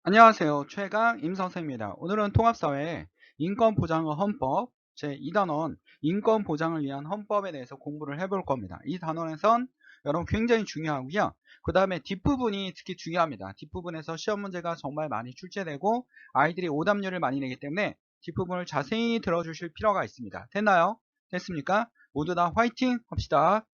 안녕하세요. 최강 임선생입니다. 오늘은 통합사회 인권보장과 헌법 제2단원 인권보장을 위한 헌법에 대해서 공부를 해볼 겁니다. 이 단원에선 여러분 굉장히 중요하고요. 그 다음에 뒷부분이 특히 중요합니다. 뒷부분에서 시험 문제가 정말 많이 출제되고 아이들이 오답률을 많이 내기 때문에 뒷부분을 자세히 들어주실 필요가 있습니다. 됐나요? 됐습니까? 모두 다 화이팅 합시다.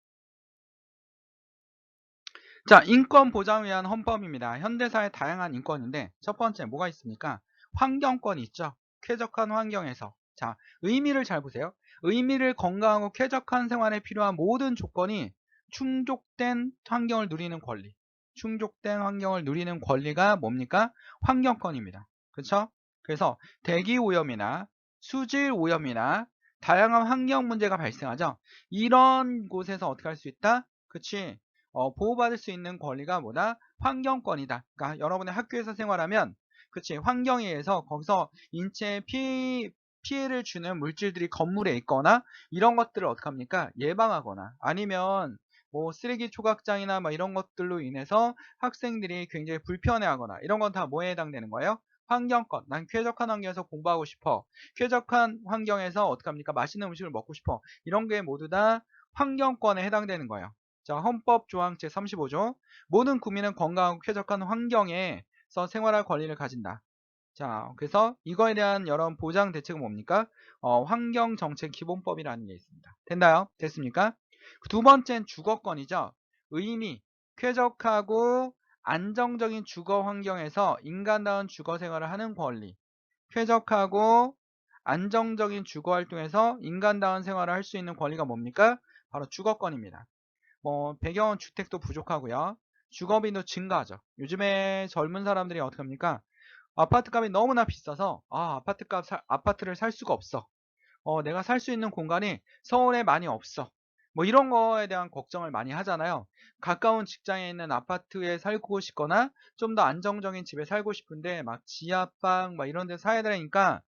자, 인권 보장을 위한 헌법입니다. 현대사의 다양한 인권인데 첫 번째 뭐가 있습니까? 환경권이 있죠. 쾌적한 환경에서. 자, 의미를 잘 보세요. 의미를 건강하고 쾌적한 생활에 필요한 모든 조건이 충족된 환경을 누리는 권리. 충족된 환경을 누리는 권리가 뭡니까? 환경권입니다. 그렇죠? 그래서 대기 오염이나 수질 오염이나 다양한 환경 문제가 발생하죠. 이런 곳에서 어떻게 할 수 있다? 그치? 보호받을 수 있는 권리가 뭐다? 환경권이다. 그러니까 여러분의 학교에서 생활하면, 그치, 환경에 의해서 거기서 인체에 피해를 주는 물질들이 건물에 있거나 이런 것들을 어떻게 합니까? 예방하거나 아니면 뭐 쓰레기 조각장이나 뭐 이런 것들로 인해서 학생들이 굉장히 불편해하거나 이런 건 다 뭐에 해당되는 거예요? 환경권. 난 쾌적한 환경에서 공부하고 싶어. 쾌적한 환경에서 어떻게 합니까? 맛있는 음식을 먹고 싶어. 이런 게 모두 다 환경권에 해당되는 거예요. 자, 헌법 조항 제35조. 모든 국민은 건강하고 쾌적한 환경에서 생활할 권리를 가진다. 자, 그래서 이거에 대한 여러 보장 대책은 뭡니까? 환경정책기본법이라는 게 있습니다. 됐나요? 됐습니까? 두 번째는 주거권이죠. 의미, 쾌적하고 안정적인 주거 환경에서 인간다운 주거 생활을 하는 권리. 쾌적하고 안정적인 주거 활동에서 인간다운 생활을 할 수 있는 권리가 뭡니까? 바로 주거권입니다. 배경은 주택도 부족하고요. 주거비도 증가하죠. 요즘에 젊은 사람들이 어떻게 합니까? 아파트 값이 너무나 비싸서 아파트를 살 수가 없어. 내가 살 수 있는 공간이 서울에 많이 없어. 뭐 이런 거에 대한 걱정을 많이 하잖아요. 가까운 직장에 있는 아파트에 살고 싶거나 좀 더 안정적인 집에 살고 싶은데 막 지하방 막 이런 데 사야 되니까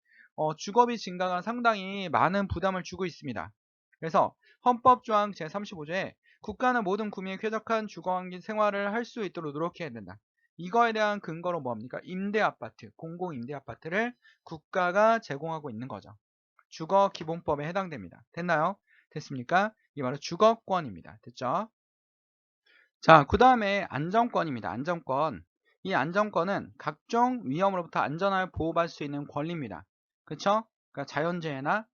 주거비 증가가 상당히 많은 부담을 주고 있습니다. 그래서 헌법조항 제35조에 국가는 모든 국민의 쾌적한 주거환경 생활을 할 수 있도록 노력해야 된다. 이거에 대한 근거로 뭡니까? 임대아파트, 공공임대아파트를 국가가 제공하고 있는 거죠. 주거기본법에 해당됩니다. 됐나요? 됐습니까? 이게 바로 주거권입니다. 됐죠? 자, 그 다음에 안전권입니다. 안전권. 이 안전권은 각종 위험으로부터 안전하게 보호받을 수 있는 권리입니다. 그쵸? 그러니까 자연재해나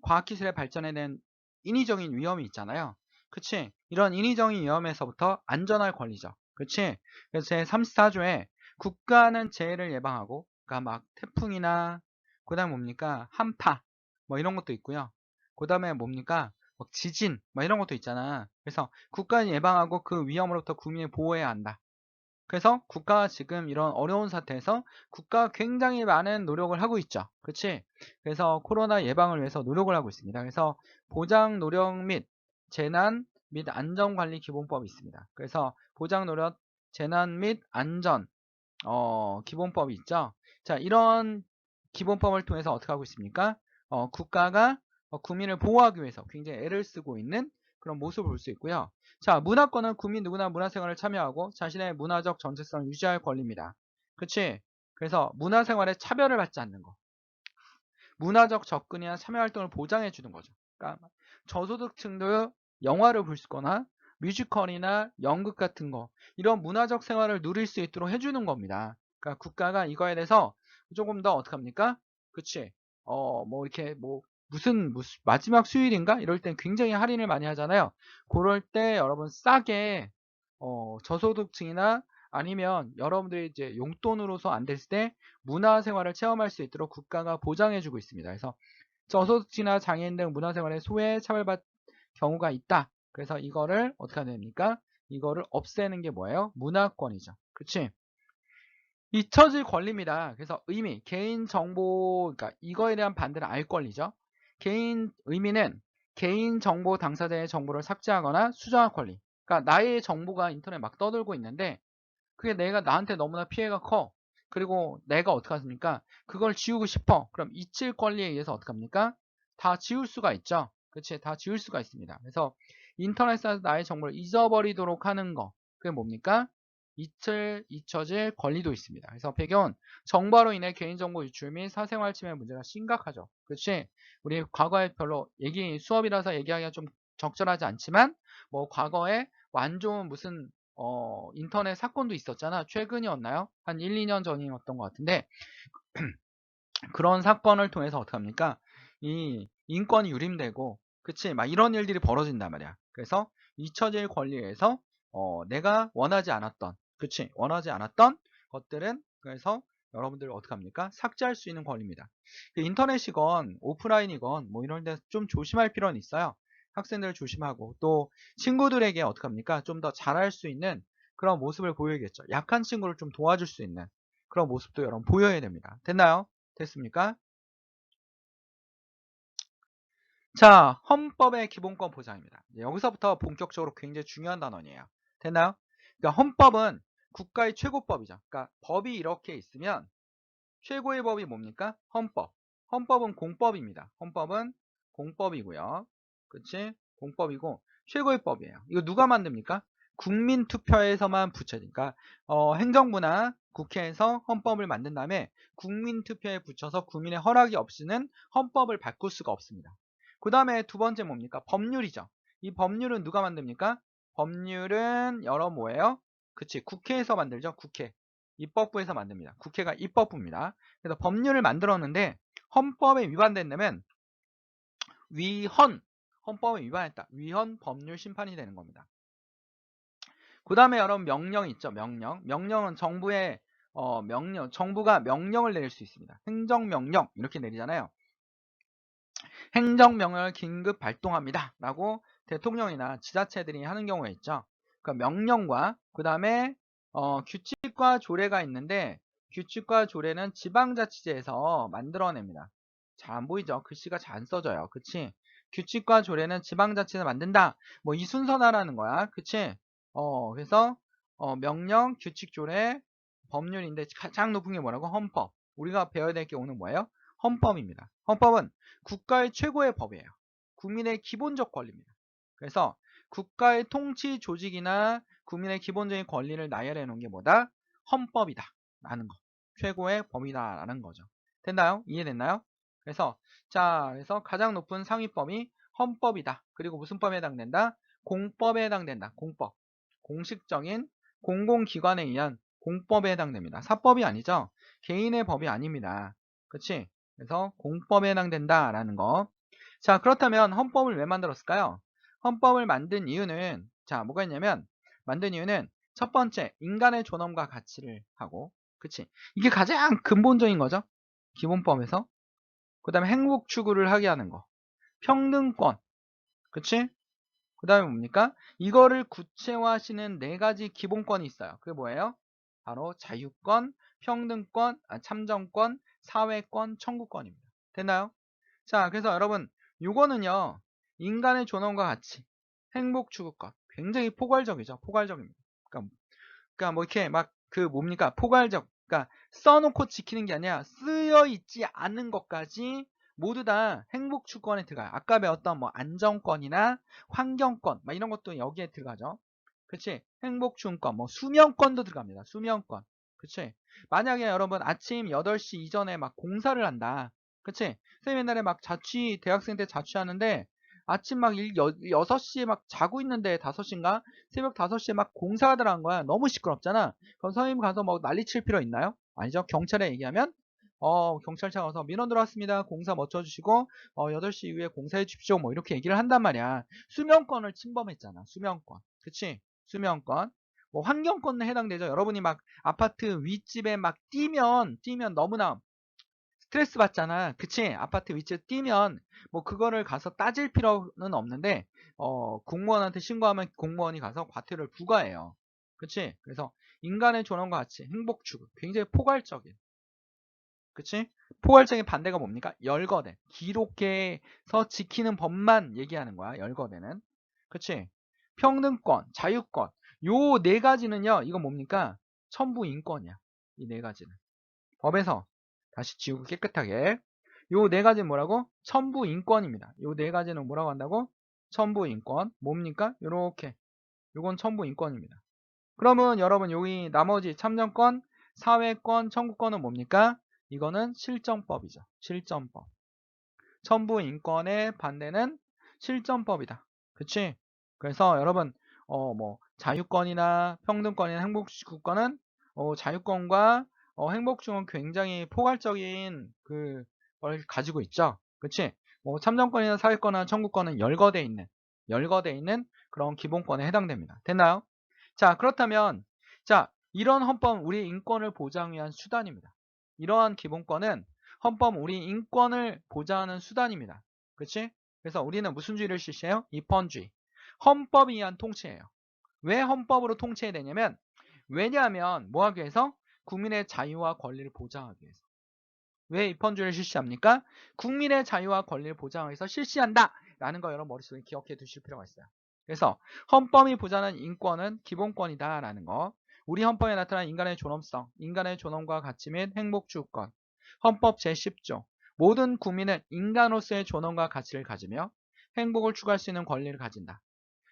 과학기술의 발전에 대한 인위적인 위험이 있잖아요. 그치? 이런 인위적인 위험에서부터 안전할 권리죠. 그치? 그래서 제34조에 국가는 재해를 예방하고, 그러니까 막 태풍이나, 그 다음 뭡니까? 한파, 뭐 이런 것도 있고요. 그 다음에 뭡니까? 뭐 지진, 뭐 이런 것도 있잖아. 그래서 국가는 예방하고 그 위험으로부터 국민을 보호해야 한다. 그래서 국가가 지금 이런 어려운 사태에서 국가가 굉장히 많은 노력을 하고 있죠. 그렇지? 그래서 코로나 예방을 위해서 노력을 하고 있습니다. 그래서 보장 노력 및 재난 및 안전관리 기본법이 있습니다. 그래서 보장 노력, 재난 및 안전 기본법이 있죠. 자, 이런 기본법을 통해서 어떻게 하고 있습니까? 국가가 국민을 보호하기 위해서 굉장히 애를 쓰고 있는 그런 모습을 볼 수 있고요. 자, 문화권은 국민 누구나 문화생활에 참여하고 자신의 문화적 정체성을 유지할 권리입니다. 그치? 그래서 문화생활에 차별을 받지 않는 거. 문화적 접근이나 참여활동을 보장해 주는 거죠. 그러니까 저소득층도 영화를 볼 수 있거나 뮤지컬이나 연극 같은 거 이런 문화적 생활을 누릴 수 있도록 해주는 겁니다. 그러니까 국가가 이거에 대해서 조금 더 어떻게 합니까? 그치? 뭐 이렇게 뭐 무슨 마지막 수요일인가? 이럴 땐 굉장히 할인을 많이 하잖아요. 그럴 때 여러분 싸게 저소득층이나 아니면 여러분들이 이제 용돈으로서 안 됐을 때 문화생활을 체험할 수 있도록 국가가 보장해주고 있습니다. 그래서 저소득층이나 장애인 등 문화생활에 소외, 차별받 경우가 있다. 그래서 이거를 어떻게 해야 됩니까? 이거를 없애는 게 뭐예요? 문화권이죠. 그치? 잊혀질 권리입니다. 그래서 의미, 개인정보, 그러니까 이거에 대한 반대는 알 권리죠. 의미는 개인정보 당사자의 정보를 삭제하거나 수정할 권리. 그러니까 나의 정보가 인터넷 막 떠돌고 있는데 그게 내가 나한테 너무나 피해가 커. 그리고 내가 어떻게 하십니까? 그걸 지우고 싶어. 그럼 잊힐 권리에 의해서 어떻게 합니까? 다 지울 수가 있죠. 그치? 다 지울 수가 있습니다. 그래서 인터넷에서 나의 정보를 잊어버리도록 하는 거. 그게 뭡니까? 잊혀질 권리도 있습니다. 그래서 배경은 정보로 인해 개인정보 유출 및 사생활 침해 문제가 심각하죠. 그렇지? 우리 과거에 별로 수업이라서 얘기하기가 좀 적절하지 않지만 뭐 과거에 완 좋은 무슨 인터넷 사건도 있었잖아. 최근이었나요? 한 1, 2년 전이었던 것 같은데 그런 사건을 통해서 어떻게 합니까? 이 인권이 유린되고 그치? 막 이런 일들이 벌어진단 말이야. 그래서 잊혀질 권리에서 내가 원하지 않았던 그치? 원하지 않았던 것들은 그래서 여러분들 어떻게 합니까? 삭제할 수 있는 권리입니다. 그 인터넷이건 오프라인이건 뭐 이런 데 좀 조심할 필요는 있어요. 학생들 조심하고 또 친구들에게 어떻게 합니까? 좀 더 잘할 수 있는 그런 모습을 보여야겠죠. 약한 친구를 좀 도와줄 수 있는 그런 모습도 여러분 보여야 됩니다. 됐나요? 됐습니까? 자, 헌법의 기본권 보장입니다. 여기서부터 본격적으로 굉장히 중요한 단원이에요. 됐나요? 그러니까 헌법은 국가의 최고법이죠. 그러니까 법이 이렇게 있으면 최고의 법이 뭡니까? 헌법. 헌법은 공법입니다. 헌법은 공법이고요. 그치? 공법이고 최고의 법이에요. 이거 누가 만듭니까? 국민투표에서만 붙여지니까 행정부나 국회에서 헌법을 만든 다음에 국민투표에 붙여서 국민의 허락이 없이는 헌법을 바꿀 수가 없습니다. 그 다음에 두 번째 뭡니까? 법률이죠. 이 법률은 누가 만듭니까? 법률은 여러 뭐예요? 그치? 국회에서 만들죠. 국회. 입법부에서 만듭니다. 국회가 입법부입니다. 그래서 법률을 만들었는데 헌법에 위반된다면 위헌, 헌법에 위반했다. 위헌 법률 심판이 되는 겁니다. 그 다음에 여러분 명령이 있죠. 명령. 명령은 정부의 정부가 명령을 내릴 수 있습니다. 행정명령 이렇게 내리잖아요. 행정명령을 긴급 발동합니다. 라고 대통령이나 지자체들이 하는 경우가 있죠. 그 명령과 그 다음에 규칙과 조례가 있는데 규칙과 조례는 지방자치제에서 만들어냅니다. 잘 안 보이죠? 글씨가 잘 안 써져요. 그치? 규칙과 조례는 지방자치에서 만든다. 뭐 이 순서나라는 거야. 그치? 그래서 명령, 규칙, 조례, 법률인데 가장 높은 게 뭐라고? 헌법. 우리가 배워야 될 게 오늘 뭐예요? 헌법입니다. 헌법은 국가의 최고의 법이에요. 국민의 기본적 권리입니다. 그래서 국가의 통치 조직이나 국민의 기본적인 권리를 나열해 놓은 게 뭐다? 헌법이다. 라는 거. 최고의 법이다. 라는 거죠. 됐나요? 이해됐나요? 그래서 가장 높은 상위법이 헌법이다. 그리고 무슨 법에 해당된다? 공법에 해당된다. 공법. 공식적인 공공기관에 의한 공법에 해당됩니다. 사법이 아니죠? 개인의 법이 아닙니다. 그치? 그래서 공법에 해당된다라는 거. 자, 그렇다면 헌법을 왜 만들었을까요? 헌법을 만든 이유는 뭐가 있냐면 만든 이유는 첫 번째, 인간의 존엄과 가치를 하고 그치? 이게 가장 근본적인 거죠. 기본법에서. 그 다음에 행복 추구를 하게 하는 거. 평등권. 그치? 그 다음에 뭡니까? 이거를 구체화하시는 네 가지 기본권이 있어요. 그게 뭐예요? 바로 자유권, 평등권, 참정권, 사회권, 청구권입니다. 됐나요? 자, 그래서 여러분, 요거는요, 인간의 존엄과 가치, 행복 추구권. 굉장히 포괄적이죠. 포괄적입니다. 그러니까 뭐 이렇게 막 그 뭡니까? 포괄적. 그러니까 써놓고 지키는 게 아니라 쓰여 있지 않은 것까지 모두 다 행복 추구권에 들어가요. 아까 배웠던 뭐 안정권이나 환경권, 막 이런 것도 여기에 들어가죠. 그치? 행복 추구권, 뭐 수면권도 들어갑니다. 수면권. 그치? 만약에 여러분 아침 8시 이전에 막 공사를 한다. 그치? 선생님 옛날에 막 대학생 때 자취하는데 아침 막 6시에 막 자고 있는데 5시인가? 새벽 5시에 막 공사가 들어간 거야. 너무 시끄럽잖아. 그럼 선생님 가서 뭐 난리칠 필요 있나요? 아니죠. 경찰에 얘기하면 경찰차 가서 민원 들어왔습니다. 공사 멈춰주시고 8시 이후에 공사해 주십시오. 뭐 이렇게 얘기를 한단 말이야. 수면권을 침범했잖아. 수면권. 그치? 수면권. 뭐 환경권에 해당되죠. 여러분이 막 아파트 윗집에 막 뛰면 너무나 스트레스 받잖아. 그치? 아파트 위치에 뛰면 뭐 그거를 가서 따질 필요는 없는데 공무원한테 신고하면 공무원이 가서 과태료를 부과해요. 그치? 그래서 인간의 존엄과 가치, 행복 추구 굉장히 포괄적인. 그치? 포괄적인 반대가 뭡니까? 열거대. 기록해서 지키는 법만 얘기하는 거야. 열거대는. 그치? 평등권, 자유권. 요 네 가지는요. 이거 뭡니까? 천부 인권이야. 이 네 가지는. 법에서 다시 지우고 깨끗하게. 요 네 가지는 뭐라고? 천부 인권입니다. 요 네 가지는 뭐라고 한다고? 천부 인권. 뭡니까? 요렇게. 요건 천부 인권입니다. 그러면 여러분 여기 나머지 참정권, 사회권, 청구권은 뭡니까? 이거는 실정법이죠. 실정법. 첨부 인권의 반대는 실정법이다. 그치? 그래서 여러분 뭐 자유권이나 평등권이나 행복주권은 자유권과 행복주권은 굉장히 포괄적인 그걸 가지고 있죠. 그치? 뭐 참정권이나 사회권이나 청구권은 열거돼 있는 그런 기본권에 해당됩니다. 됐나요? 자, 그렇다면 자, 이런 헌법 우리 인권을 보장 위한 수단입니다. 이러한 기본권은 헌법 우리 인권을 보장하는 수단입니다. 그렇지? 그래서 우리는 무슨 주의를 실시해요? 입헌주의. 헌법에 의한 통치예요. 왜 헌법으로 통치해야 되냐면 왜냐하면 뭐 하기 위해서? 국민의 자유와 권리를 보장하기 위해서. 왜 입헌주의를 실시합니까? 국민의 자유와 권리를 보장하기 위해서 실시한다 라는 거 여러분 머릿속에 기억해 두실 필요가 있어요. 그래서 헌법이 보장하는 인권은 기본권이다 라는 거, 우리 헌법에 나타난 인간의 존엄성, 인간의 존엄과 가치 및 행복주권, 헌법 제10조 모든 국민은 인간으로서의 존엄과 가치를 가지며 행복을 추구할 수 있는 권리를 가진다.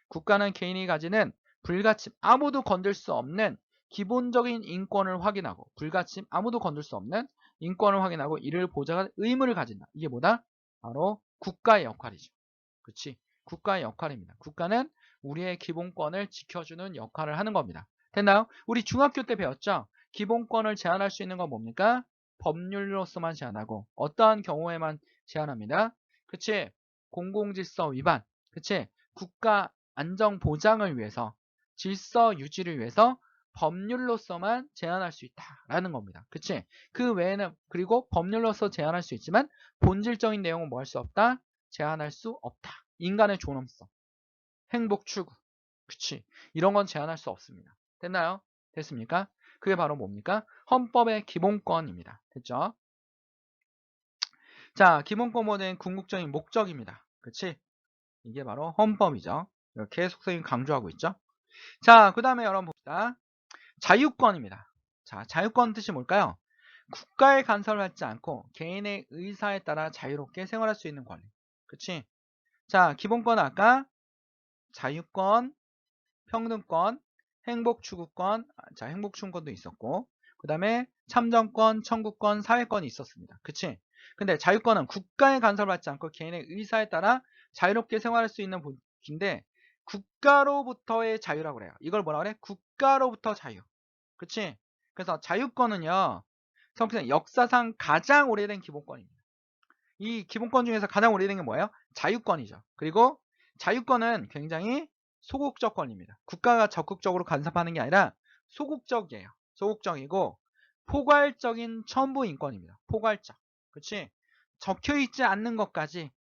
국가는 개인이 가지는 불가침, 아무도 건들 수 없는 기본적인 인권을 확인하고, 불가침, 아무도 건들 수 없는 인권을 확인하고 이를 보장할 의무를 가진다. 이게 뭐다? 바로 국가의 역할이죠. 그렇지? 국가의 역할입니다. 국가는 우리의 기본권을 지켜주는 역할을 하는 겁니다. 됐나요? 우리 중학교 때 배웠죠? 기본권을 제한할 수 있는 건 뭡니까? 법률로서만 제한하고 어떠한 경우에만 제한합니다. 그치? 공공질서 위반, 그치? 국가 안정 보장을 위해서, 질서 유지를 위해서 법률로서만 제한할 수 있다라는 겁니다. 그치? 그 외에는, 그리고 법률로서 제한할 수 있지만 본질적인 내용은 뭐 할 수 없다? 제한할 수 없다. 인간의 존엄성, 행복 추구, 그치? 이런 건 제한할 수 없습니다. 됐나요? 됐습니까? 그게 바로 뭡니까? 헌법의 기본권입니다. 됐죠? 자, 기본권 모델은 궁극적인 목적입니다. 그치? 이게 바로 헌법이죠. 계속 선생님 강조하고 있죠? 자, 그 다음에 여러분 봅시다. 자유권입니다. 자, 자유권 뜻이 뭘까요? 국가의 간섭을 받지 않고 개인의 의사에 따라 자유롭게 생활할 수 있는 권리. 그치? 자, 기본권은 아까 자유권, 평등권, 행복추구권, 자, 행복추구권도 있었고, 그 다음에 참정권, 청구권, 사회권이 있었습니다. 그치? 근데 자유권은 국가의 간섭을 받지 않고 개인의 의사에 따라 자유롭게 생활할 수 있는 복인데, 국가로부터의 자유라고 그래요. 이걸 뭐라 그래? 국가로부터 자유. 그치? 그래서 자유권은요, 성평생 역사상 가장 오래된 기본권입니다. 이 기본권 중에서 가장 오래된 게 뭐예요? 자유권이죠. 그리고 자유권은 굉장히 소극적 권리입니다. 국가가 적극적으로 간섭하는 게 아니라 소극적이에요. 소극적이고 포괄적인 첨부 인권입니다. 포괄적. 그치? 적혀있지 않는 것까지,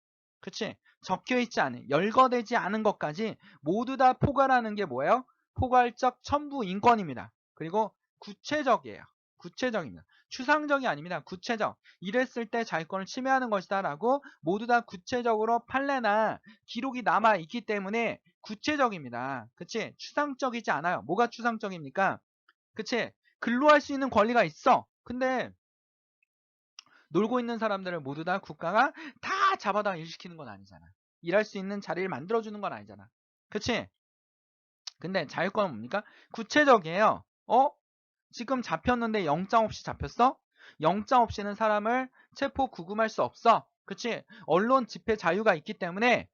그치? 적혀있지 않은, 열거되지 않은 것까지 모두 다 포괄하는 게 뭐예요? 포괄적 첨부 인권입니다. 그리고 구체적이에요. 구체적입니다. 추상적이 아닙니다. 구체적. 이랬을 때 자유권을 침해하는 것이다 라고 모두 다 구체적으로 판례나 기록이 남아 있기 때문에 구체적입니다. 그치? 추상적이지 않아요. 뭐가 추상적입니까? 그치? 근로할 수 있는 권리가 있어. 근데 놀고 있는 사람들을 모두 다 국가가 다 잡아다 일시키는 건 아니잖아. 일할 수 있는 자리를 만들어주는 건 아니잖아. 그치? 근데 자유권은 뭡니까? 구체적이에요. 지금 잡혔는데 영장 없이 잡혔어? 영장 없이는 사람을 체포 구금할 수 없어. 그치? 언론 집회 자유가 있기 때문에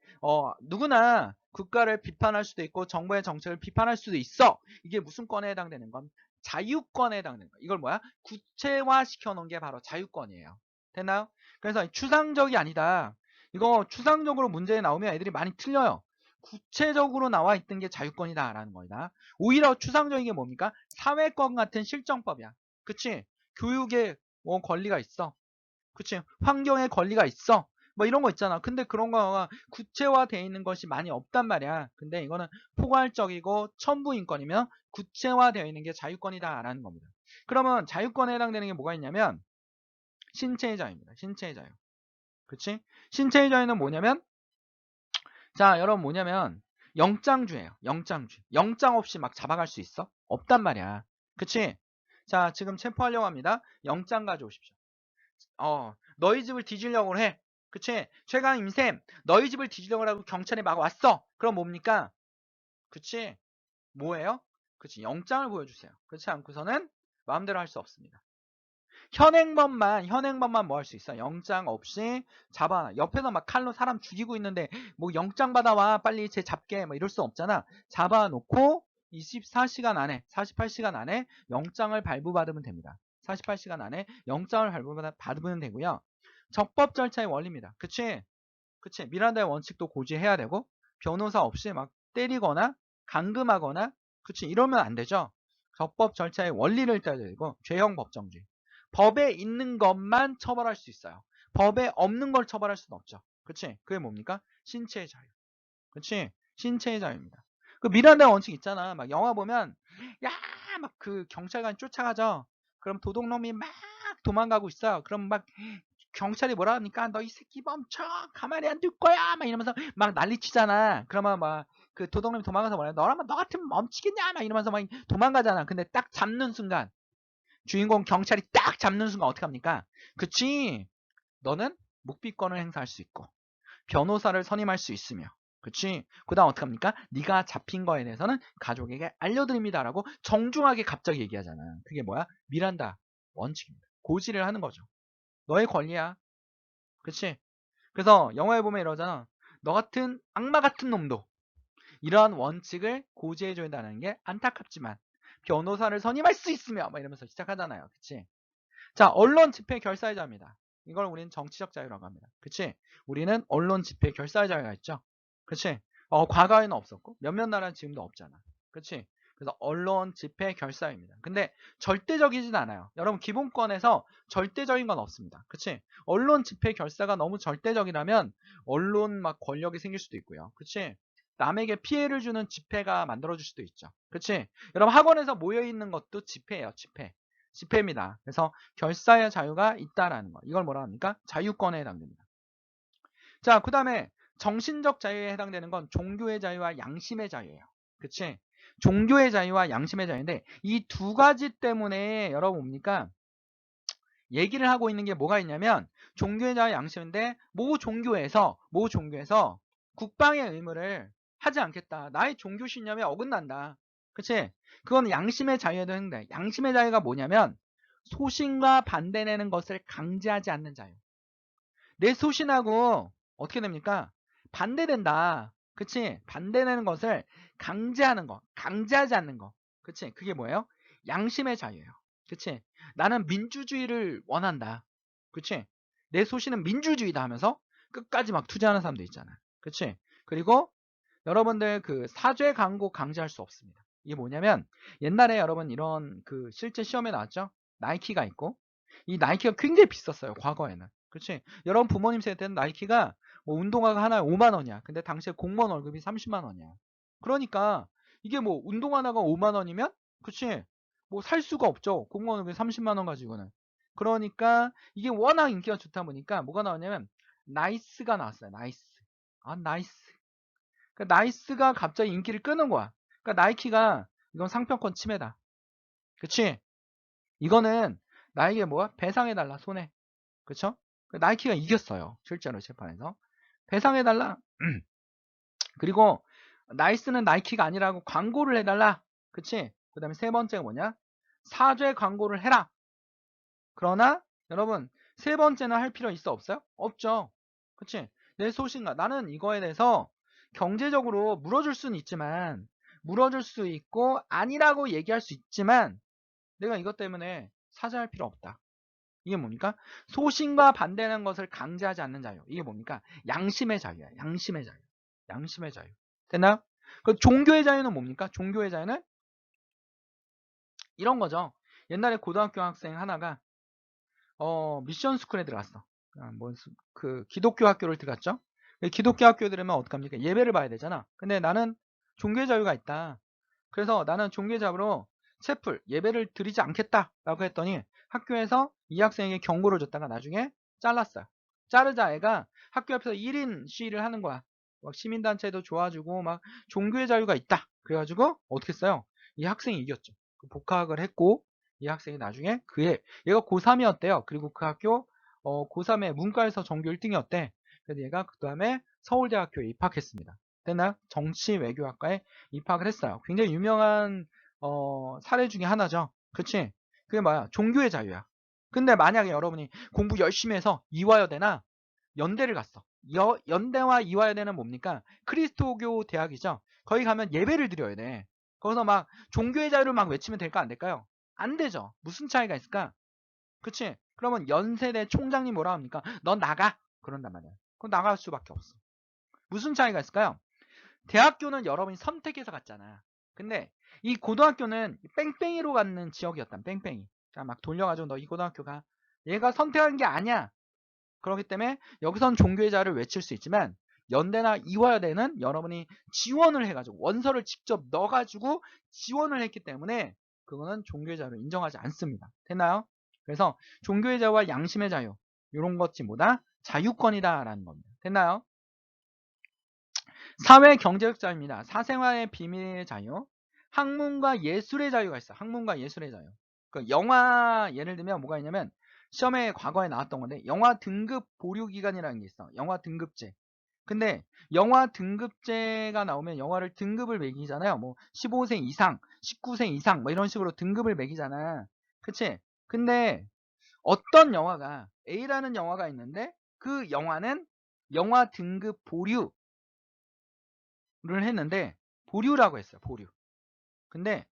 누구나 국가를 비판할 수도 있고 정부의 정책을 비판할 수도 있어. 이게 무슨 권에 해당되는 건? 자유권에 해당되는 거. 이걸 뭐야? 구체화 시켜놓은 게 바로 자유권이에요. 됐나요? 그래서 추상적이 아니다. 이거 추상적으로 문제에 나오면 애들이 많이 틀려요. 구체적으로 나와 있던 게 자유권이다라는 거다. 오히려 추상적인 게 뭡니까? 사회권 같은 실정법이야. 그치? 교육의 권리가 있어. 그치? 환경의 권리가 있어. 뭐 이런 거 있잖아. 근데 그런 거가 구체화되어 있는 것이 많이 없단 말이야. 근데 이거는 포괄적이고 첨부인권이면 구체화되어 있는 게 자유권이다라는 겁니다. 그러면 자유권에 해당되는 게 뭐가 있냐면 신체의 자유입니다. 신체의 자유. 그치? 신체의 자유는 뭐냐면 자, 여러분 뭐냐면 영장주예요. 영장주. 영장 없이 막 잡아갈 수 있어? 없단 말이야. 그치? 자, 지금 체포하려고 합니다. 영장 가져오십시오. 너희 집을 뒤지려고 해. 그치? 최강 임샘, 너희 집을 뒤지려고 하고 경찰이 막 왔어. 그럼 뭡니까? 그치? 뭐예요? 그치, 영장을 보여주세요. 그렇지 않고서는 마음대로 할 수 없습니다. 현행범만 뭐 할 수 있어? 영장 없이 잡아. 옆에서 막 칼로 사람 죽이고 있는데 뭐 영장 받아와 빨리 쟤 잡게 뭐 이럴 수 없잖아. 잡아놓고 24시간 안에 48시간 안에 영장을 발부받으면 됩니다. 48시간 안에 영장을 발부받으면 되고요. 적법 절차의 원리입니다. 그치? 그치? 미란다의 원칙도 고지해야 되고 변호사 없이 막 때리거나 감금하거나 그치? 이러면 안 되죠. 적법 절차의 원리를 따져야 되고 죄형 법정주의. 법에 있는 것만 처벌할 수 있어요. 법에 없는 걸 처벌할 수는 없죠. 그치? 그게 뭡니까? 신체의 자유. 그치? 신체의 자유입니다. 그 미란다 원칙 있잖아. 막 영화 보면 야 막 그 경찰관이 쫓아가죠. 그럼 도둑놈이 막 도망가고 있어요. 그럼 막 경찰이 뭐라 합니까? 너 이 새끼 멈춰! 가만히 안 둘 거야! 막 이러면서 막 난리치잖아. 그러면 막 그 도둑놈이 도망가서 뭐래? 너라면 너 같으면 멈추겠냐? 막 이러면서 막 도망가잖아. 근데 딱 잡는 순간 주인공 경찰이 딱 잡는 순간 어떻게 합니까? 그치? 너는 묵비권을 행사할 수 있고 변호사를 선임할 수 있으며 그치? 그 다음 어떻게 합니까? 네가 잡힌 거에 대해서는 가족에게 알려드립니다라고 정중하게 갑자기 얘기하잖아. 그게 뭐야? 미란다 원칙입니다. 고지를 하는 거죠. 너의 권리야. 그치? 그래서 영화에 보면 이러잖아. 너 같은 악마 같은 놈도 이러한 원칙을 고지해줘야 한다는 게 안타깝지만 변호사를 선임할 수 있으며 막 이러면서 시작하잖아요. 그치? 자, 언론 집회 결사의 자유입니다. 이걸 우리는 정치적 자유라고 합니다. 그치? 우리는 언론 집회 결사의 자유가 있죠. 그치? 과거에는 없었고 몇몇 나라는 지금도 없잖아. 그치? 그래서 언론 집회 결사입니다. 근데 절대적이진 않아요. 여러분 기본권에서 절대적인 건 없습니다. 그치? 언론 집회 결사가 너무 절대적이라면 언론 막 권력이 생길 수도 있고요. 그치? 남에게 피해를 주는 집회가 만들어질 수도 있죠. 그치? 여러분 학원에서 모여있는 것도 집회예요. 집회. 집회입니다. 그래서 결사의 자유가 있다라는 거. 이걸 뭐라 합니까? 자유권에 해당됩니다. 자, 그 다음에 정신적 자유에 해당되는 건 종교의 자유와 양심의 자유예요. 그치? 종교의 자유와 양심의 자유인데 이 두 가지 때문에 여러분 뭡니까? 얘기를 하고 있는 게 뭐가 있냐면 종교의 자유 양심인데 모 종교에서 국방의 의무를 하지 않겠다. 나의 종교 신념에 어긋난다. 그치? 그건 양심의 자유에도 해당돼. 양심의 자유가 뭐냐면 소신과 반대되는 것을 강제하지 않는 자유. 내 소신하고 어떻게 됩니까? 반대된다. 그치? 반대되는 것을 강제하는 거. 강제하지 않는 거. 그치? 그게 뭐예요? 양심의 자유예요. 그치? 나는 민주주의를 원한다. 그치? 내 소신은 민주주의다 하면서 끝까지 막 투쟁하는 사람도 있잖아. 그치? 그리고 여러분들 그 사죄 광고 강제할 수 없습니다. 이게 뭐냐면 옛날에 여러분 이런 그 실제 시험에 나왔죠? 나이키가 있고 이 나이키가 굉장히 비쌌어요. 과거에는. 그렇지? 여러분 부모님 세대 때는 나이키가 뭐 운동화가 하나에 5만 원이야. 근데 당시에 공무원 월급이 30만 원이야. 그러니까 이게 뭐 운동화 하나가 5만 원이면 그렇지? 뭐 살 수가 없죠. 공무원 월급이 30만 원 가지고는. 그러니까 이게 워낙 인기가 좋다 보니까 뭐가 나왔냐면 나이스가 나왔어요. 나이스. 아, 나이스. 그러니까 나이스가 갑자기 인기를 끄는 거야. 그러니까 나이키가 이건 상표권 침해다. 그치? 이거는 나에게 뭐야? 배상해달라, 손해. 그쵸? 나이키가 이겼어요. 실제로 재판에서. 배상해달라. 그리고 나이스는 나이키가 아니라고 광고를 해달라. 그치? 그 다음에 세 번째가 뭐냐? 사죄 광고를 해라. 그러나 여러분 세 번째는 할 필요 있어 없어요? 없죠. 그치? 내 소신과 나는 이거에 대해서 경제적으로 물어줄 수는 있지만 물어줄 수 있고 아니라고 얘기할 수 있지만 내가 이것 때문에 사죄할 필요 없다. 이게 뭡니까? 소신과 반대하는 것을 강제하지 않는 자유. 이게 뭡니까? 양심의 자유야. 양심의 자유. 양심의 자유. 됐나요? 그 종교의 자유는 뭡니까? 종교의 자유는 이런 거죠. 옛날에 고등학교 학생 하나가 미션 스쿨에 들어갔어. 그 기독교 학교를 들어갔죠. 기독교 학교 들으면 어떡합니까? 예배를 봐야 되잖아. 근데 나는 종교의 자유가 있다. 그래서 나는 종교의 자유로 채플 예배를 드리지 않겠다라고 했더니 학교에서 이 학생에게 경고를 줬다가 나중에 잘랐어요. 자르자 애가 학교 앞에서 1인 시위를 하는 거야. 막 시민단체도 좋아주고 막 종교의 자유가 있다. 그래가지고 어떻게 했어요? 이 학생이 이겼죠. 복학을 했고 이 학생이 나중에 얘가 고3이었대요. 그리고 그 학교 고3에 문과에서 전교 1등이었대. 그래서 얘가 그 다음에 서울대학교에 입학했습니다. 됐나요? 정치외교학과에 입학을 했어요. 굉장히 유명한 사례 중에 하나죠. 그치? 그게 뭐야? 종교의 자유야. 근데 만약에 여러분이 공부 열심히 해서 이화여대나 연대를 갔어. 연대와 이화여대는 뭡니까? 그리스도교 대학이죠. 거기 가면 예배를 드려야 돼. 거기서 막 종교의 자유를 막 외치면 될까 안 될까요? 안 되죠. 무슨 차이가 있을까? 그치? 그러면 연세대 총장님 뭐라 합니까? 넌 나가! 그런단 말이야. 그럼 나갈 수밖에 없어. 무슨 차이가 있을까요? 대학교는 여러분이 선택해서 갔잖아. 근데 이 고등학교는 뺑뺑이로 가는 지역이었단 뺑뺑이. 자, 막 돌려가지고 너 이 고등학교 가. 얘가 선택한 게 아니야. 그렇기 때문에 여기선 종교의 자유를 외칠 수 있지만 연대나 이화여대는 여러분이 지원을 해가지고 원서를 직접 넣어가지고 지원을 했기 때문에 그거는 종교의 자유를 인정하지 않습니다. 됐나요? 그래서 종교의 자유와 양심의 자유 이런 것지보다 자유권이다라는 겁니다. 됐나요? 사회 경제적 자유입니다. 사생활의 비밀의 자유, 학문과 예술의 자유가 있어. 학문과 예술의 자유. 그 영화 예를 들면 뭐가 있냐면 시험에 과거에 나왔던 건데 영화 등급 보류 기간이라는 게 있어. 영화 등급제. 근데 영화 등급제가 나오면 영화를 등급을 매기잖아요. 뭐 15세 이상, 19세 이상 뭐 이런 식으로 등급을 매기잖아. 그치? 근데 어떤 영화가 A라는 영화가 있는데 그 영화는 영화 등급 보류 를 했는데 보류라고 했어요. 보류. 근데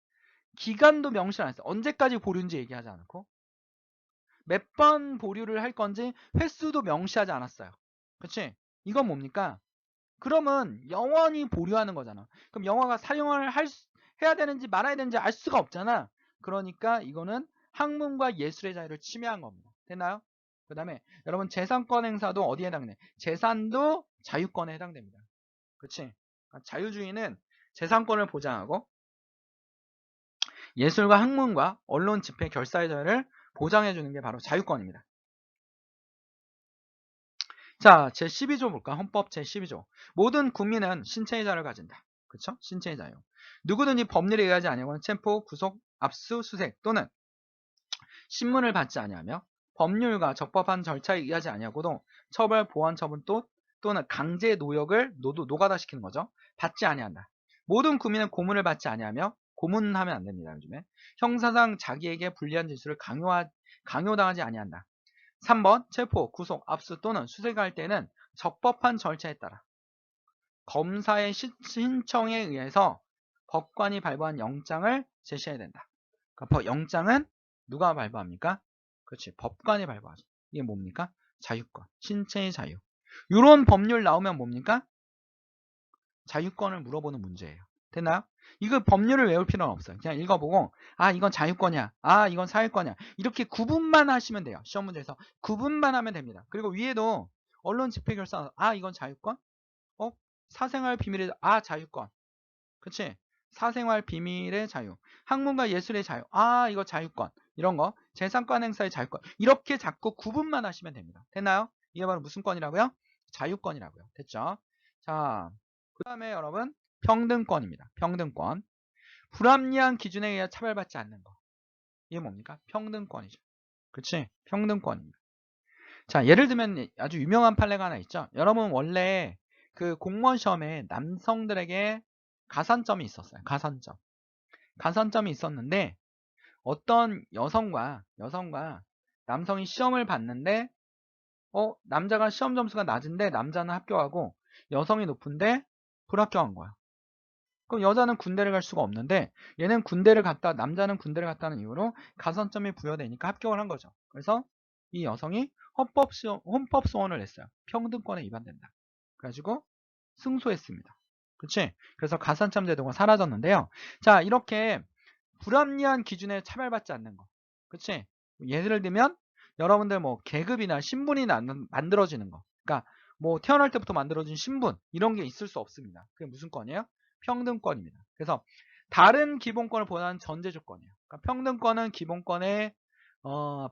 기간도 명시를 안 했어요. 언제까지 보류인지 얘기하지 않고 몇 번 보류를 할 건지 횟수도 명시하지 않았어요. 그치? 이건 뭡니까? 그러면 영원히 보류하는 거잖아. 그럼 영화가 사용을 해야 되는지 말아야 되는지 알 수가 없잖아. 그러니까 이거는 학문과 예술의 자유를 침해한 겁니다. 됐나요? 그 다음에 여러분 재산권 행사도 어디에 해당돼? 재산도 자유권에 해당됩니다. 그치? 자유주의는 재산권을 보장하고 예술과 학문과 언론 집회 결사의 자유를 보장해주는 게 바로 자유권입니다. 자, 제12조 볼까? 헌법 제12조. 모든 국민은 신체의 자유를 가진다. 그쵸? 신체의 자유. 누구든지 법률에 의하지 아니하고는 체포, 구속, 압수, 수색 또는 신문을 받지 아니하며 법률과 적법한 절차에 의하지 아니하고도 처벌, 보완 처분 또는 강제 노역을 노가다시키는 거죠. 받지 아니한다. 모든 국민은 고문을 받지 아니하며 고문하면 안 됩니다. 요즘에 형사상 자기에게 불리한 짓을 강요당하지 아니한다. 3번 체포, 구속, 압수 또는 수색할 때는 적법한 절차에 따라 검사의 신청에 의해서 법관이 발부한 영장을 제시해야 된다. 그러니까 영장은 누가 발부합니까? 그렇지. 법관이 발부하죠. 이게 뭡니까? 자유권. 신체의 자유. 이런 법률 나오면 뭡니까? 자유권을 물어보는 문제예요. 됐나요? 이거 법률을 외울 필요는 없어요. 그냥 읽어보고 아 이건 자유권이야. 아 이건 사유권이야. 이렇게 구분만 하시면 돼요. 시험 문제에서 구분만 하면 됩니다. 그리고 위에도 언론 집회 결사 아 이건 자유권? 사생활 비밀의 자유권. 그치? 사생활 비밀의 자유. 학문과 예술의 자유. 아 이거 자유권. 이런 거. 재산권 행사의 자유권. 이렇게 자꾸 구분만 하시면 됩니다. 됐나요? 이게 바로 무슨 권이라고요? 자유권이라고요. 됐죠? 자, 그 다음에 여러분 평등권입니다. 평등권. 불합리한 기준에 의해 차별받지 않는 거. 이게 뭡니까? 평등권이죠. 그치? 평등권입니다. 자, 예를 들면 아주 유명한 판례가 하나 있죠. 여러분 원래 그 공무원 시험에 남성들에게 가산점이 있었어요. 가산점. 가산점이 있었는데 어떤 여성과 남성이 시험을 봤는데 남자가 시험 점수가 낮은데 남자는 합격하고 여성이 높은데 불합격한 거야. 그럼 여자는 군대를 갈 수가 없는데 얘는 남자는 군대를 갔다는 이유로 가산점이 부여되니까 합격을 한 거죠. 그래서 이 여성이 헌법 소원을 냈어요. 평등권에 위반된다. 그래가지고 승소했습니다. 그치? 그래서 가산점 제도가 사라졌는데요. 자, 이렇게 불합리한 기준에 차별받지 않는 거. 그치? 예를 들면 여러분들 뭐 계급이나 신분이 만들어지는 거. 그러니까 뭐 태어날 때부터 만들어진 신분 이런 게 있을 수 없습니다. 그게 무슨 권이에요? 평등권입니다. 그래서 다른 기본권을 보다는 전제 조건이에요. 그러니까 평등권은 기본권의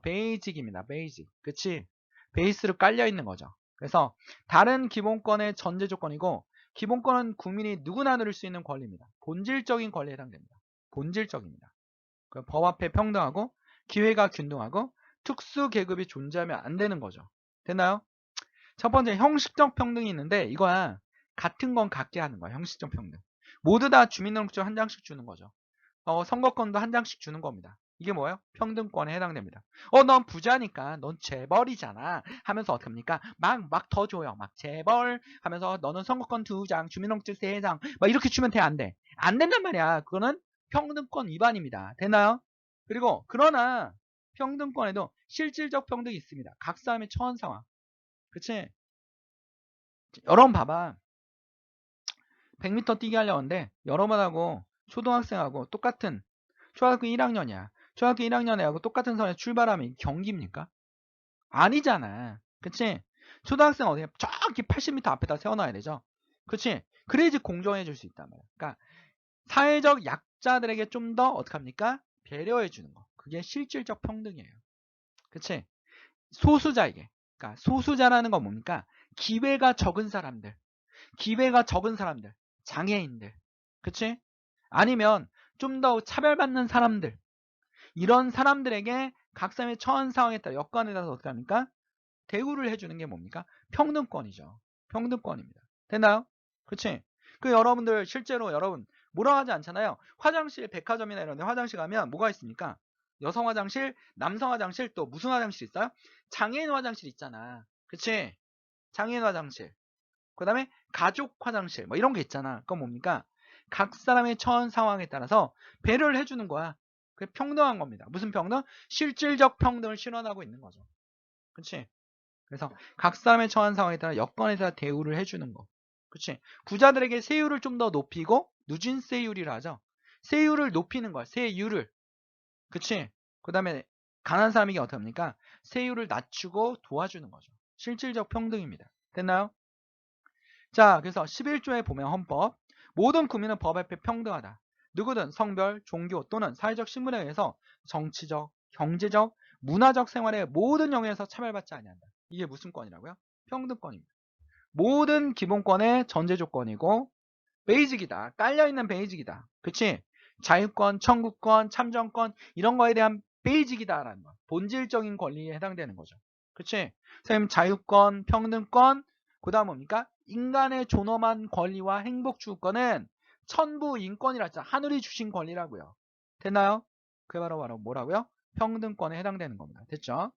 베이직입니다. 베이직. 그치? 베이스로 깔려 있는 거죠. 그래서 다른 기본권의 전제 조건이고 기본권은 국민이 누구나 누릴 수 있는 권리입니다. 본질적인 권리에 해당됩니다. 본질적입니다. 법 앞에 평등하고 기회가 균등하고 특수 계급이 존재하면 안 되는 거죠. 됐나요? 첫 번째 형식적 평등이 있는데 이거야 같은 건 같게 하는 거야. 형식적 평등. 모두 다 주민등록증 한 장씩 주는 거죠. 선거권도 한 장씩 주는 겁니다. 이게 뭐예요? 평등권에 해당됩니다. 넌 부자니까 넌 재벌이잖아 하면서 어떻게 합니까? 막 더 줘요. 막 재벌 하면서 너는 선거권 2장, 주민등록증 3장 막 이렇게 주면 돼. 안 돼. 안 된단 말이야. 그거는 평등권 위반입니다. 됐나요? 그리고 그러나 평등권에도 실질적 평등이 있습니다. 각 사람의 처한 상황. 그치? 여러분 봐봐. 100m 뛰기 하려고 하는데 여러분하고 초등학생하고 똑같은 초등학교 1학년이야. 초등학교 1학년 애하고 똑같은 선에 출발하면 경기입니까? 아니잖아. 그치? 초등학생 어디 저기 80m 앞에다 세워놔야 되죠. 그치? 그래야지 공정해질 수 있단 말이야. 그러니까 사회적 약자들에게 좀 더 어떡합니까? 배려해 주는 거. 그게 실질적 평등이에요. 그치? 소수자에게. 그러니까 소수자라는 건 뭡니까? 기회가 적은 사람들. 기회가 적은 사람들. 장애인들. 그치? 아니면 좀 더 차별받는 사람들. 이런 사람들에게 각 사람의 처한 상황에 따라 여건에 따라서 어떻게 합니까? 대우를 해주는 게 뭡니까? 평등권이죠. 평등권입니다. 됐나요? 그치? 그 여러분들 실제로 여러분 뭐라 하지 않잖아요. 화장실, 백화점이나 이런 데 화장실 가면 뭐가 있습니까? 여성 화장실, 남성 화장실, 또 무슨 화장실 있어요? 장애인 화장실 있잖아. 그치? 장애인 화장실. 그 다음에 가족 화장실 뭐 이런 게 있잖아. 그건 뭡니까? 각 사람의 처한 상황에 따라서 배려를 해주는 거야. 그게 평등한 겁니다. 무슨 평등? 실질적 평등을 실현하고 있는 거죠. 그치? 그래서 각 사람의 처한 상황에 따라 여건에 따라 대우를 해주는 거. 그치? 부자들에게 세율을 좀 더 높이고 누진세율이라 하죠. 세율을 높이는 거야. 세율을. 그치? 그 다음에 가난한 사람에게 어떻게 합니까? 세율을 낮추고 도와주는 거죠. 실질적 평등입니다. 됐나요? 자, 그래서 11조에 보면 헌법. 모든 국민은 법 앞에 평등하다. 누구든 성별, 종교 또는 사회적 신분에 의해서 정치적, 경제적, 문화적 생활의 모든 영역에서 차별받지 아니한다. 이게 무슨 권이라고요? 평등권입니다. 모든 기본권의 전제 조건이고 베이직이다. 깔려있는 베이직이다. 그치? 자유권, 청구권, 참정권 이런 거에 대한 베이직이다라는 거. 본질적인 권리에 해당되는 거죠. 그치? 선생님 자유권, 평등권 그 다음 뭡니까? 인간의 존엄한 권리와 행복 추구권은 천부 인권이라 했잖아. 하늘이 주신 권리라고요. 됐나요? 그게 바로 뭐라고요? 평등권에 해당되는 겁니다. 됐죠?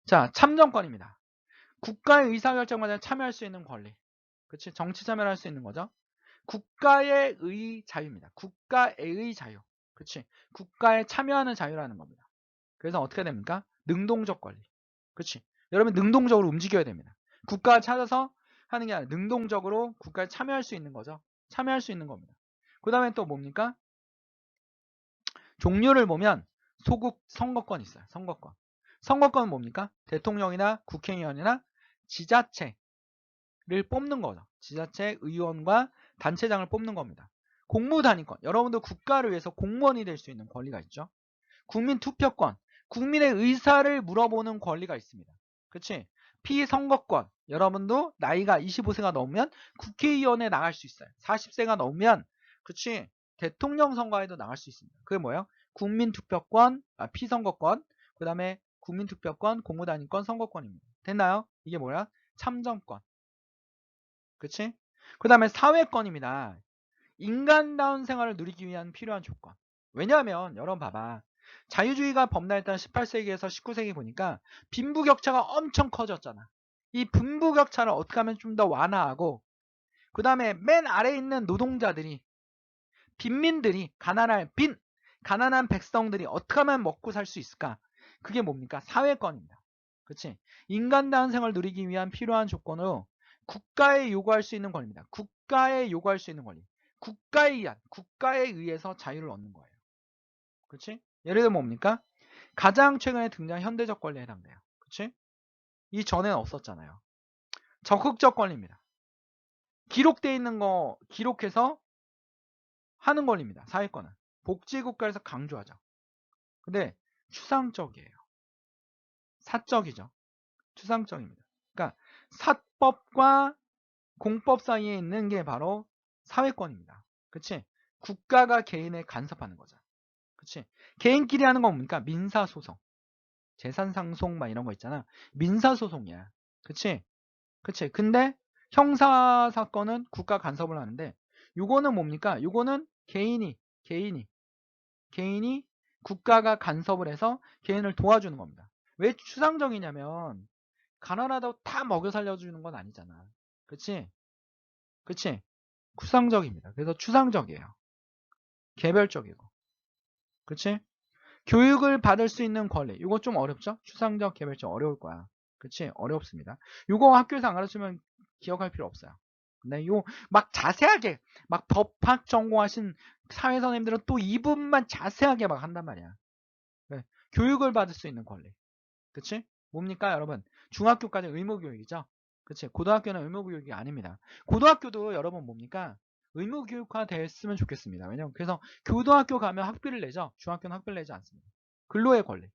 자, 참정권입니다. 국가의 의사결정 과정에 참여할 수 있는 권리. 그치? 정치 참여를 할 수 있는 거죠. 국가의 의 자유입니다. 국가의 자유. 그치? 국가에 참여하는 자유라는 겁니다. 그래서 어떻게 됩니까? 능동적 권리. 그치? 여러분 능동적으로 움직여야 됩니다. 국가가 찾아서 하는 게 아니라 능동적으로 국가에 참여할 수 있는 거죠. 참여할 수 있는 겁니다. 그 다음에 또 뭡니까? 종류를 보면 소국 선거권이 있어요. 선거권. 선거권은 뭡니까? 대통령이나 국회의원이나 지자체를 뽑는 거죠. 지자체 의원과 단체장을 뽑는 겁니다. 공무단위권. 여러분도 국가를 위해서 공무원이 될 수 있는 권리가 있죠. 국민투표권. 국민의 의사를 물어보는 권리가 있습니다. 그치? 피선거권. 여러분도 나이가 25세가 넘으면 국회의원에 나갈 수 있어요. 40세가 넘으면 그치? 대통령 선거에도 나갈 수 있습니다. 그게 뭐예요? 국민투표권, 피선거권, 그 다음에 국민투표권, 공무단위권, 선거권입니다. 됐나요? 이게 뭐야? 참정권. 그치? 그 다음에 사회권입니다. 인간다운 생활을 누리기 위한 필요한 조건. 왜냐하면 여러분 봐봐. 자유주의가 범람했던 18세기에서 19세기 보니까 빈부격차가 엄청 커졌잖아. 이 빈부격차를 어떻게 하면 좀 더 완화하고 그 다음에 맨 아래에 있는 노동자들이 빈민들이 가난한 백성들이 어떻게 하면 먹고 살 수 있을까? 그게 뭡니까? 사회권입니다. 그치? 인간다운 생활을 누리기 위한 필요한 조건으로 국가에 요구할 수 있는 권리입니다. 국가에 요구할 수 있는 권리. 국가에 의해서 자유를 얻는 거예요. 그치? 예를 들면 뭡니까? 가장 최근에 등장한 현대적 권리에 해당돼요. 그치? 이 전에는 없었잖아요. 적극적 권리입니다. 기록되어 있는 거 기록해서 하는 권리입니다. 사회권은. 복지국가에서 강조하죠. 근데 추상적이에요. 사적이죠. 추상적입니다. 그러니까 사법과 공법 사이에 있는 게 바로 사회권입니다. 그치? 국가가 개인에 간섭하는 거죠. 그치? 개인끼리 하는 건 뭡니까? 민사소송. 재산상속 막 이런 거 있잖아. 민사소송이야. 그치? 그치? 근데 형사사건은 국가 간섭을 하는데 요거는 뭡니까? 요거는 개인이 개인이 국가가 간섭을 해서 개인을 도와주는 겁니다. 왜 추상적이냐면 가난하다고 다 먹여 살려주는 건 아니잖아. 그치? 그치? 추상적입니다. 그래서 추상적이에요. 개별적이고. 그치? 교육을 받을 수 있는 권리. 이거 좀 어렵죠? 추상적, 개별적 어려울 거야. 그치? 어렵습니다. 이거 학교에서 안 가르치면 기억할 필요 없어요. 근데 이거 막 자세하게 막 법학 전공하신 사회 선생님들은 또 이 부분만 자세하게 막 한단 말이야. 네. 교육을 받을 수 있는 권리. 그치? 뭡니까, 여러분? 중학교까지 의무교육이죠? 그치? 고등학교는 의무교육이 아닙니다. 고등학교도 여러분 뭡니까? 의무교육화 됐으면 좋겠습니다. 왜냐면, 그래서 고등학교 가면 학비를 내죠? 중학교는 학비를 내지 않습니다. 근로의 권리.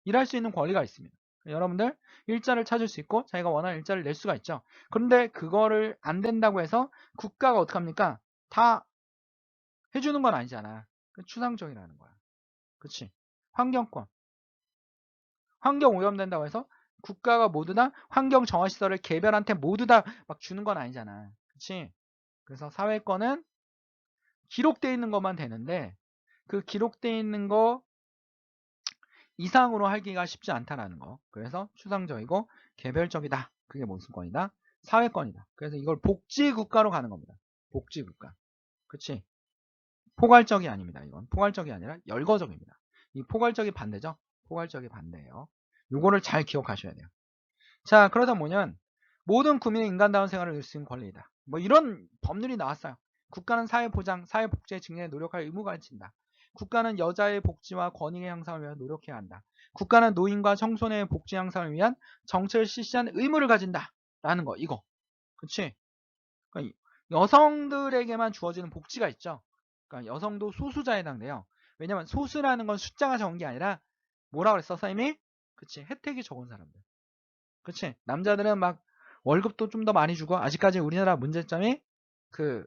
일할 수 있는 권리가 있습니다. 여러분들, 일자를 찾을 수 있고, 자기가 원하는 일자를 낼 수가 있죠? 그런데 그거를 안 된다고 해서 국가가 어떡합니까? 다 해주는 건 아니잖아. 추상적이라는 거야. 그치? 환경권. 환경 오염된다고 해서 국가가 모두 다 환경 정화시설을 개별한테 모두 다 막 주는 건 아니잖아. 그치? 그래서 사회권은 기록되어 있는 것만 되는데 그 기록되어 있는 거 이상으로 하기가 쉽지 않다라는 거. 그래서 추상적이고 개별적이다. 그게 무슨 권이다? 사회권이다. 그래서 이걸 복지국가로 가는 겁니다. 복지국가. 그치? 포괄적이 아닙니다. 이건 포괄적이 아니라 열거적입니다. 이 포괄적이 반대죠? 포괄적이 반대예요. 요거를 잘 기억하셔야 돼요. 자, 그러다 보면 모든 국민의 인간다운 생활을 누릴 수 있는 권리이다. 뭐 이런 법률이 나왔어요. 국가는 사회보장, 사회복지의 증진에 노력할 의무가 있다. 국가는 여자의 복지와 권익의 향상을 위해 노력해야 한다. 국가는 노인과 청소년의 복지 향상을 위한 정책을 실시하는 의무를 가진다. 라는 거, 이거. 그치? 그러니까 여성들에게만 주어지는 복지가 있죠. 그러니까 여성도 소수자에 해당돼요. 왜냐면 소수라는 건 숫자가 적은 게 아니라 뭐라 그랬어, 선생님이? 그치? 혜택이 적은 사람들. 그치? 남자들은 막 월급도 좀 더 많이 주고 아직까지 우리나라 문제점이 그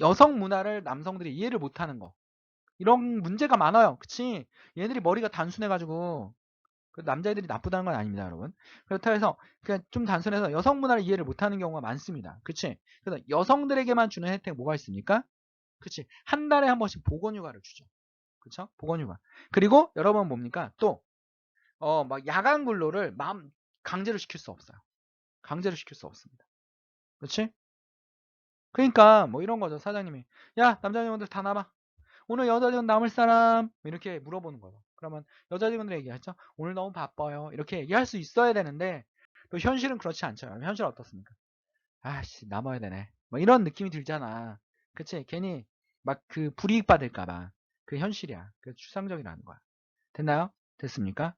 여성 문화를 남성들이 이해를 못하는 거 이런 문제가 많아요. 그치? 얘들이 머리가 단순해가지고 그 남자애들이 나쁘다는 건 아닙니다, 여러분. 그렇다고 해서 그냥 좀 단순해서 여성 문화를 이해를 못하는 경우가 많습니다. 그치? 그래서 여성들에게만 주는 혜택 뭐가 있습니까? 그치? 한 달에 한 번씩 보건휴가를 주죠. 그쵸? 보건휴가. 그리고 여러분 뭡니까? 또 막 야간 근로를 마음 강제로 시킬 수 없어요. 강제로 시킬 수 없습니다. 그렇지? 그러니까 뭐 이런 거죠. 사장님이 야 남자 직원들 다 남아. 오늘 여자 직원 남을 사람 이렇게 물어보는 거죠. 그러면 여자 직원들 얘기하죠. 오늘 너무 바빠요. 이렇게 얘기할 수 있어야 되는데 또 현실은 그렇지 않죠. 현실은 어떻습니까? 아씨 남아야 되네. 뭐 이런 느낌이 들잖아. 그치? 괜히 막 그 불이익 받을까봐 그 현실이야. 그 추상적이라는 거야. 됐나요? 됐습니까?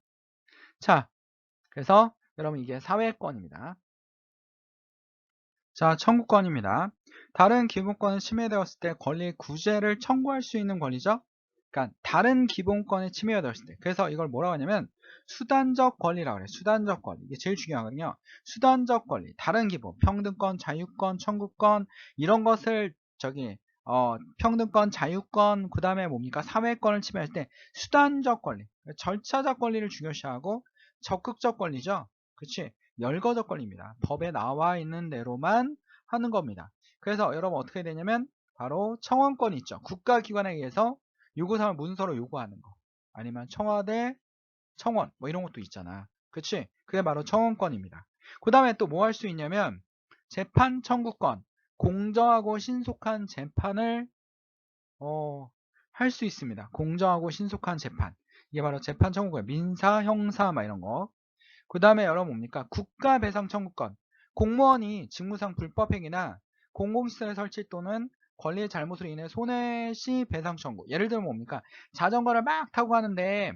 자, 그래서 여러분 이게 사회권입니다. 자, 청구권입니다. 다른 기본권이 침해되었을 때 권리 구제를 청구할 수 있는 권리죠. 그러니까 다른 기본권이 침해가 되었을 때. 그래서 이걸 뭐라고 하냐면 수단적 권리라고 그래요. 수단적 권리. 이게 제일 중요하거든요. 수단적 권리. 다른 기본. 평등권, 자유권, 청구권 이런 것을 평등권, 자유권, 그 다음에 뭡니까? 사회권을 침해할 때 수단적 권리. 절차적 권리를 중요시하고 적극적 권리죠. 그치? 열거적 권리입니다. 법에 나와 있는 대로만 하는 겁니다. 그래서 여러분 어떻게 되냐면 바로 청원권이 있죠. 국가기관에 의해서 요구사항을 문서로 요구하는 거. 아니면 청와대 청원 뭐 이런 것도 있잖아. 그치? 그게 바로 청원권입니다. 그 다음에 또 뭐 할 수 있냐면 재판 청구권. 공정하고 신속한 재판을 할 수 있습니다. 공정하고 신속한 재판. 이게 바로 재판 청구권. 민사, 형사 막 이런 거. 그 다음에 여러분 뭡니까? 국가배상 청구권. 공무원이 직무상 불법행위나 공공시설의 설치 또는 권리의 잘못으로 인해 손해시 배상 청구. 예를 들면 뭡니까? 자전거를 막 타고 가는데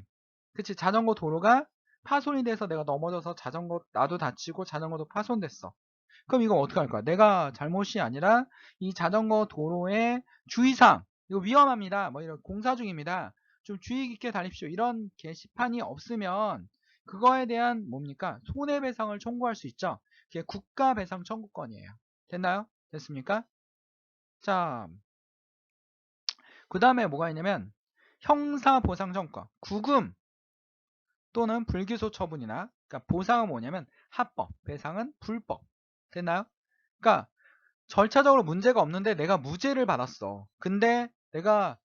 그치 자전거 도로가 파손이 돼서 내가 넘어져서 자전거 나도 다치고 자전거도 파손됐어. 그럼 이거 어떻게 할 거야? 내가 잘못이 아니라 이 자전거 도로의 주의사항 이거 위험합니다. 뭐 이런 공사 중입니다. 좀 주의 깊게 다닙시오. 이런 게시판이 없으면 그거에 대한 뭡니까? 손해배상을 청구할 수 있죠. 그게 국가배상 청구권이에요. 됐나요? 됐습니까? 자, 그 다음에 뭐가 있냐면 형사보상 청구권. 구금 또는 불기소 처분이나 그러니까 보상은 뭐냐면 합법, 배상은 불법. 됐나요? 그러니까 절차적으로 문제가 없는데 내가 무죄를 받았어. 근데 내가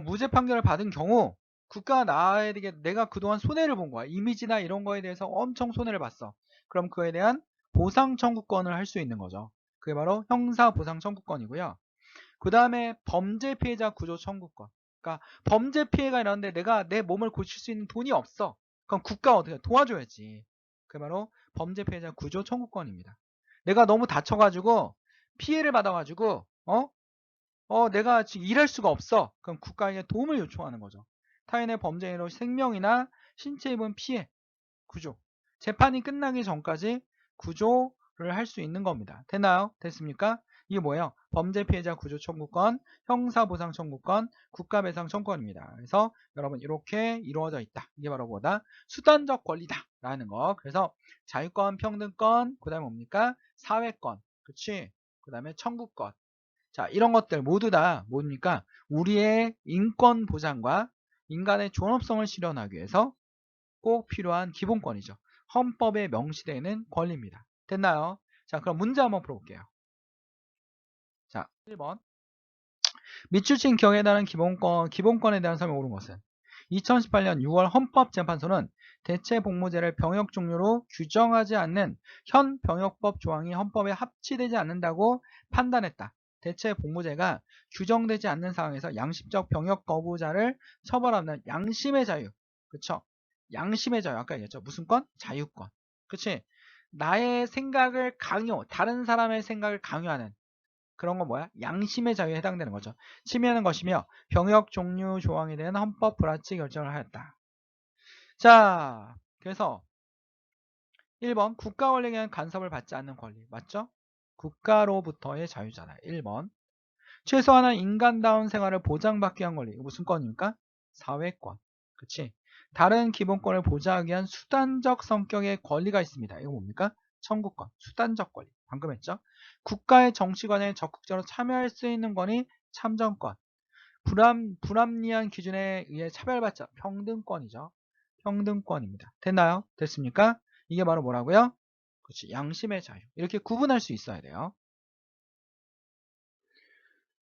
무죄 판결을 받은 경우 국가가 나에게 내가 그동안 손해를 본 거야. 이미지나 이런 거에 대해서 엄청 손해를 봤어. 그럼 그에 대한 보상 청구권을 할 수 있는 거죠. 그게 바로 형사 보상 청구권이고요. 그 다음에 범죄 피해자 구조 청구권. 그러니까 범죄 피해가 일어났는데 내가 내 몸을 고칠 수 있는 돈이 없어. 그럼 국가가 어떻게 도와줘야지. 그게 바로 범죄 피해자 구조 청구권입니다. 내가 너무 다쳐가지고 피해를 받아가지고 내가 지금 일할 수가 없어. 그럼 국가에게 도움을 요청하는 거죠. 타인의 범죄 로 생명이나 신체 입은 피해 구조. 재판이 끝나기 전까지 구조를 할 수 있는 겁니다. 됐나요? 됐습니까? 이게 뭐예요? 범죄 피해자 구조 청구권, 형사보상 청구권, 국가배상 청구권입니다. 그래서 여러분 이렇게 이루어져 있다. 이게 바로 뭐다? 수단적 권리다. 라는 거. 그래서 자유권, 평등권, 그 다음에 뭡니까? 사회권. 그치? 그 다음에 청구권. 자, 이런 것들 모두 다 뭡니까? 우리의 인권 보장과 인간의 존엄성을 실현하기 위해서 꼭 필요한 기본권이죠. 헌법에 명시되어 있는 권리입니다. 됐나요? 자, 그럼 문제 한번 풀어볼게요. 자, 1번. 미추진 경에 따른 기본권에 대한 설명 옳은 것은 2018년 6월 헌법재판소는 대체 복무제를 병역 종류로 규정하지 않는 현 병역법 조항이 헌법에 합치되지 않는다고 판단했다. 대체 복무제가 규정되지 않는 상황에서 양심적 병역 거부자를 처벌하는 양심의 자유. 그쵸? 양심의 자유. 아까 얘기했죠. 무슨 권? 자유권. 그치? 나의 생각을 다른 사람의 생각을 강요하는 그런 건 뭐야? 양심의 자유에 해당되는 거죠. 침해하는 것이며 병역 종류 조항에 대한 헌법 불합치 결정을 하였다. 자, 그래서 1번 국가 권력에 의한 간섭을 받지 않는 권리. 맞죠? 국가로부터의 자유잖아요. 1번. 최소한의 인간다운 생활을 보장받기 위한 권리. 이거 무슨 권입니까? 사회권. 그치? 다른 기본권을 보장하기 위한 수단적 성격의 권리가 있습니다. 이거 뭡니까? 청구권. 수단적 권리. 방금 했죠? 국가의 정치관에 적극적으로 참여할 수 있는 권이 참정권. 불합리한 기준에 의해 차별받지 않는 평등권이죠. 평등권입니다. 됐나요? 됐습니까? 이게 바로 뭐라고요? 그렇지. 양심의 자유. 이렇게 구분할 수 있어야 돼요.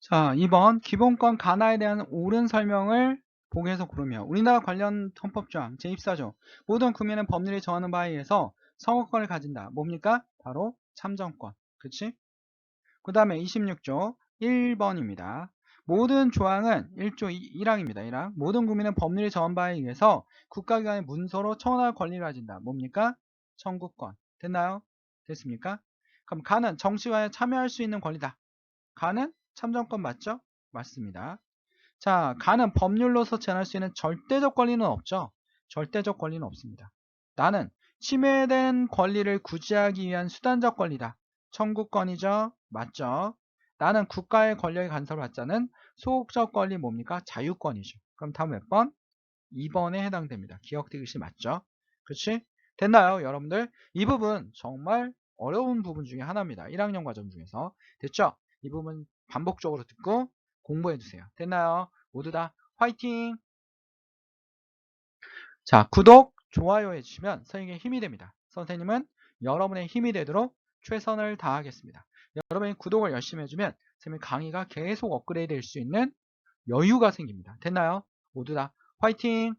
자, 2번 기본권 간화에 대한 옳은 설명을 보기에서 고르며 우리나라 관련 헌법조항 제24조 모든 국민은 법률이 정하는 바에 의해서 선거권을 가진다. 뭡니까? 바로 참정권. 그치? 그 다음에 26조 1번입니다. 모든 조항은 1조 1항입니다. 1항. 모든 국민은 법률이 정한 바에 의해서 국가기관의 문서로 청원할 권리를 가진다. 뭡니까? 청구권. 됐나요? 됐습니까? 그럼 가는 정치관에 참여할 수 있는 권리다. 가는 참정권 맞죠? 맞습니다. 자, 가는 법률로서 제한할 수 있는 절대적 권리는 없죠? 절대적 권리는 없습니다. 나는 침해된 권리를 구제하기 위한 수단적 권리다. 청구권이죠? 맞죠? 나는 국가의 권력에 간섭을 받지 않은 소극적 권리 뭡니까? 자유권이죠. 그럼 다음 몇 번? 2번에 해당됩니다. 기억되듯이 맞죠? 그렇지? 됐나요, 여러분들? 이 부분 정말 어려운 부분 중에 하나입니다. 1학년 과정 중에서. 됐죠? 이 부분 반복적으로 듣고 공부해 주세요. 됐나요? 모두 다 화이팅! 자, 구독, 좋아요 해주시면 선생님의 힘이 됩니다. 선생님은 여러분의 힘이 되도록 최선을 다하겠습니다. 여러분이 구독을 열심히 해주면 선생님 강의가 계속 업그레이드 될 수 있는 여유가 생깁니다. 됐나요? 모두 다 화이팅!